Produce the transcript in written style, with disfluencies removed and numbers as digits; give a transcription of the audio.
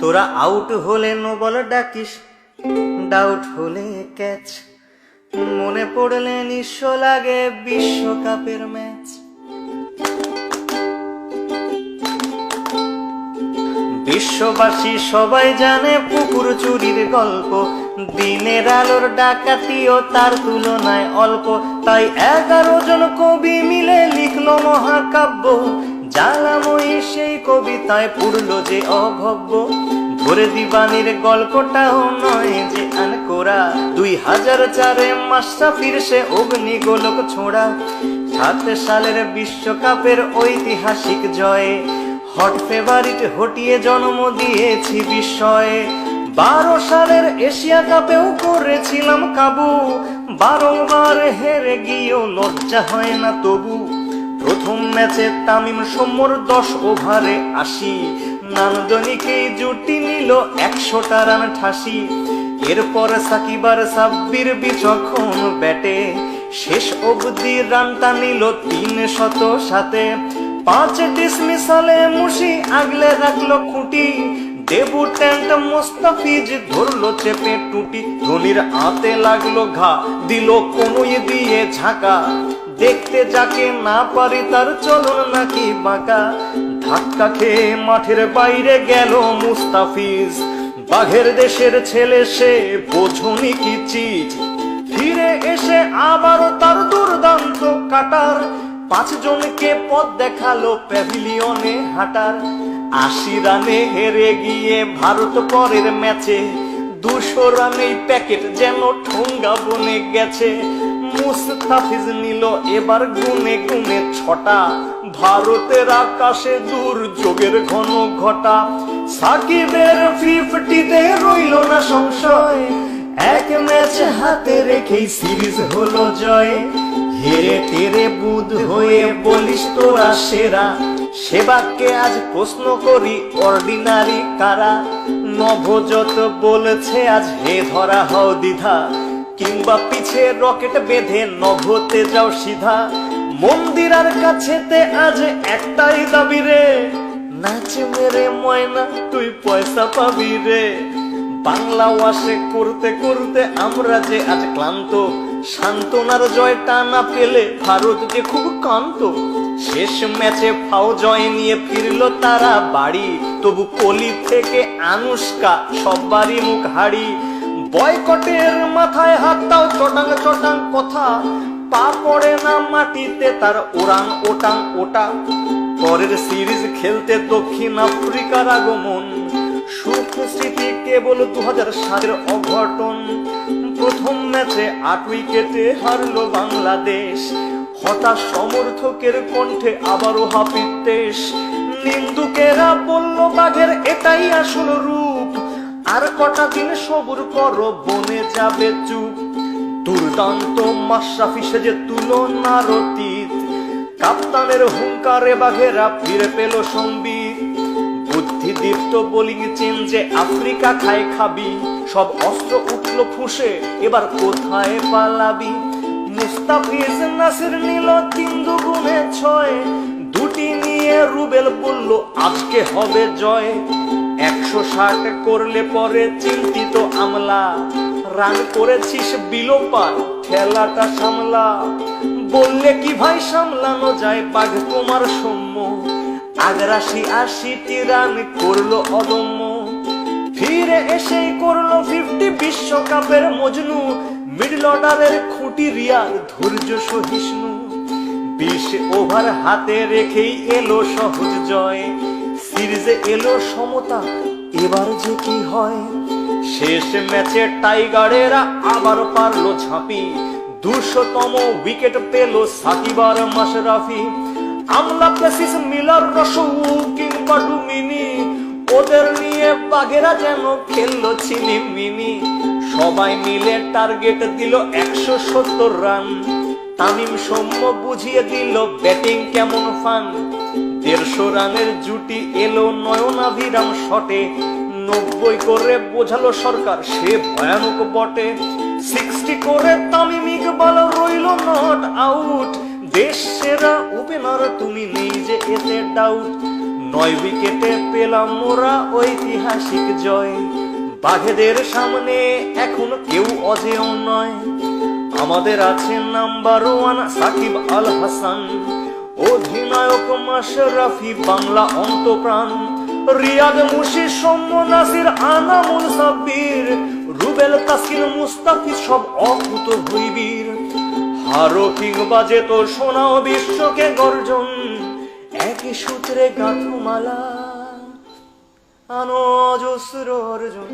তোরা আউট হলে no ball ডাকিস, doubt হলে ক্যাচ, মনে পড়লে নিঃস্ব লাগে বিশ্বকাপের ম্যাচ। বিশ্ববাসী সবাই জানে পুকুর চুরির গল্প, দিনের আলোর ডাকাতিও তার তুলনায় অল্প। তাই 11 জন কবি মিলে লিখলো মহাকাব্য, জ্বালাময়ী সেই কবিতায় পুরলো যে অভব্য। ধরে দিবানির গল্পটাও নয় যে আনকোরা, 2004-এ মাশরাফির সে অগ্নিগোলক ছোঁড়া। 7 সালের বিশ্বকাপের ঐতিহাসিক জয়ে হট ফেভারিট হটিয়ে জন্ম দিয়েছি বিস্ময়ে। 12 সালের এশিয়া কাপেও করেছিলাম কাবু, 12বার হেরে গিয়েও লজ্জা হয় না তবু। প্রথম ম্যাচে তামিম সৌম্যর 10 ওভারে 80, নান্দনিকেই জুটি নিল 100টা রান ঠাসি। এরপর সাকিব আর সাব্বির বিচক্ষণ ব্যাটে শেষ অবধি রানটা নিল 307। 5 ডিসমিসালে মুশি আগলে রাখলো খুঁটি, ডেবুট্যান্ট মোস্তাফিজ ধরলো চেপে টুটি। ধোনির হাতে লাগলো ঘা, দিল কোনোই দিয়ে ঝাঁকা, দেখতে যাকে না পারি তার চলন নাকি বাঁকা। ধাক্কা খেয়ে মাঠের বাইরে গেল মুস্তাফিজ, বাঘের দেশের ছেলে সে বোঝনি কি চিজ। ফিরে এসে আবারও তার দুর্দান্ত কাটার, 5 জনকে পথ দেখালো প্যাভিলিয়নে হাঁটার। 80 রানে হেরে গিয়ে ভারত পরের ম্যাচে 200 রানেই প্যাকেট যেন ঠোঙ্গা বনে গেছে। মুস্তাফিজ নিল এবার গুনে গুনে 6টা, ভারতের আকাশে দুর্যোগের ঘন ঘটা। সাকিবের 50-তে রইল না সংশয়, 1 ম্যাচ হাতে রেখেই সিরিজ হলো জয়। হেরে টেরে বুধ হয়ে বলিস তোরা সেরা, সেবাকে আজ প্রশ্ন করি অর্ডিনারি কারা। নভোজত বলেছে আজ হে ধরা হও দ্বিধা, কিংবা পিছে রকেট বেঁধে নভতে যাও সিধা। মন্দিরার কাছেতে আজ একটাই দাবি রে, নাচ মেরে ময়না তুই পয়সা পাবি রে। বাংলা ওয়াশে করতে করতে আমরা যে আজ ক্লান্ত, সান্ত্বনার জয়টা না পেলে ভারত যে খুব কান্ত। শেষ ম্যাচে ফাও জয় নিয়ে ফিরল তারা বাড়ি, তবু কোহলি থেকে আনুষ্কা সবারই মুখ হাড়ি। বয়কটের মাথায় হাতটাও চটাং চটাং কথা, পা পড়ে না মাটিতে তার ওরাং ওটাং ওটা। পরের সিরিজ খেলতে দক্ষিণ আফ্রিকার আগমন, সুখ স্মৃতি কেবল 2007-এর অঘটন। প্রথম ম্যাচে 8 উইকেটে হারলো বাংলাদেশ, হতাশ সমর্থকের কণ্ঠে আবারও হাপিত্তেশ। নিন্দুকেরা বলল বাঘের এটাই আসল রূপ, আর কটা দিন সবুর করো বনে যাবে চুপ। দুর্দান্ত মাশরাফি সেজে তুলনার অতীত, কাপ্তানের হুঙ্কারে বাঘেরা ফিরে পেল সম্বিত। বুদ্ধিদীপ্ত বোলিং চেঞ্জে আফ্রিকা খায় খাবি, সব অস্ত্র উঠলো ফুসে এবার কোথায় পালাবি। মুস্তাফিজ নাসির নিল 3 দুগুণে 6, 2টি নিয়ে রুবেল বলল আজকে হবে জয়। 160 করলে পরে চিন্তিত আমলা, রান করেছিস বিলোপার খেলাটা সামলা। বললে কি ভাই সামলানো যায় বাঘ তোমার সৌম্য, ৮৮টি রান করলো অদম্য। ফিরে এসেই করলো 50 বিশ্বকাপের মজনু, মিডল অর্ডারের খুঁটি রিয়ার ধৈর্য সহিষ্ণু। 20 ওভার হাতে রেখেই এলো সহজ জয়, সিরিজে এলো সমতা এবার যে কি হয়। শেষ ম্যাচে টাইগারেরা আবার পারলো ঝাঁপি, 200তম উইকেট পেল সাকিব আর মাশরাফি। আমলা প্রেসিস মিলার রসৌ কিংবা ডুমিনি, ওদের নিয়ে বাঘেরা যেন খেললো ছিনিমিনি। সবাই মিলে টার্গেট দিল 170 রান, তামিম সৌম্য বুঝিয়ে দিল ব্যাটিং কেমন ফান। 150 রানের জুটি এলো নয়নাভিরাম শটে, 90 করে বোঝালো সরকার সে ভয়ানক বটে। 60 করে তামিম ইকবাল রইল নট আউট, দেশ সেরা ওপেনার তুমি নেই যে এতে ডাউট। 9 উইকেটে পেলাম মোরা ঐতিহাসিক জয়। বাঘেদের সামনে এখন কেউ অজেয় নয়। আমাদের আছে নাম্বার 1 সাকিব আল হাসান, অধিনায়ক মাশরাফি বাংলা অন্তপ্রাণ, রিয়াদ মুশি সৌম্য নাসির আনামুল সাব্বির, রুবেল তাসকিন মুস্তাফিজ সব অকুত ভৈবীর। হারো কিংবা যেত শোনাও বিশ্বকে গর্জন, একই সূত্রে গাঁথো মালা আনো অজস্র অর্জন।